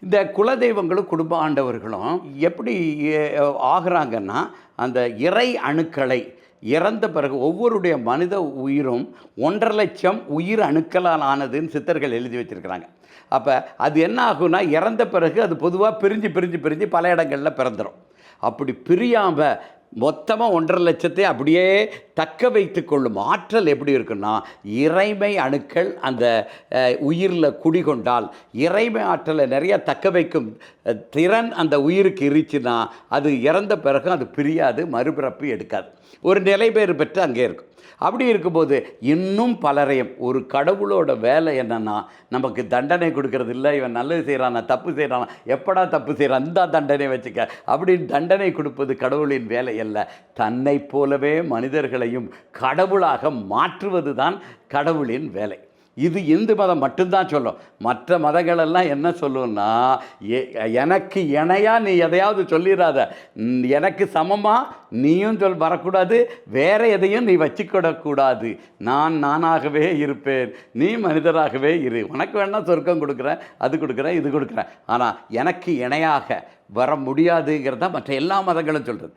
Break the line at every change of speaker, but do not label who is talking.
இந்த குலதெய்வங்களும் குடும்ப ஆண்டவர்களும் எப்படி ஆகுறாங்கன்னா, அந்த இறை அணுக்களை இறந்த பிறகு ஒவ்வொருடைய மனித உயிரும் 1,50,000 உயிர் அணுக்களால் ஆனதுன்னு சித்தர்கள் எழுதி வச்சிருக்கிறாங்க. அப்ப அது என்ன ஆகும்னா, இறந்த பிறகு அது பொதுவா பிரிஞ்சு, பிரிஞ்சு, பிரிஞ்சு பல இடங்கள்ல பிறந்துரும். அப்படி பிரியாம மொத்தமா 1,50,000 அப்படியே தக்க வைத்துக் கொள்ளும் ஆற்றல் எப்படி இருக்குன்னா, இறைமை அணுக்கள் அந்த உயிரில் குடிகொண்டால், இறைமை ஆற்றலை நிறைய தக்க வைக்கும் திறன் அந்த உயிருக்கு இருந்துச்சுன்னா, அது இறந்த பிறகு அது பிரியாது, மறுபிறப்பு எடுக்காது. ஒரு நிலைபேறு பெற்று அங்கே இருக்கும். அப்படி இருக்கும்போது இன்னும் பலரையும் ஒரு கடவுளோட வேலை என்னன்னா, நமக்கு தண்டனை கொடுக்கறது இல்லை, இவன் நல்லது செய்கிறானா தப்பு செய்கிறானா, எப்படா தப்பு செய்கிறான் இந்த தண்டனை வச்சுக்க அப்படின்னு தண்டனை கொடுப்பது கடவுளின் வேலை அல்ல. தன்னை போலவே மனிதர்களையும் கடவுளாக மாற்றுவது தான் கடவுளின் வேலை. இது இந்து மதம் மட்டும்தான் சொல்லும். மற்ற மதங்களெல்லாம் என்ன சொல்லுன்னா, எனக்கு இணையாக நீ எதையாவது சொல்லிடாத, எனக்கு சமமாக நீயும் வரக்கூடாது, வேறு எதையும் நீ வச்சுக்கிடக்கூடாது, நான் நானாகவே இருப்பேன், நீ மனிதராகவே இரு, உனக்கு வேணால் சொர்க்கம் கொடுக்குறேன், அது கொடுக்குறேன், இது கொடுக்குறேன், ஆனால் எனக்கு இணையாக வர முடியாதுங்கிறத மற்ற எல்லா மதங்களும் சொல்கிறது.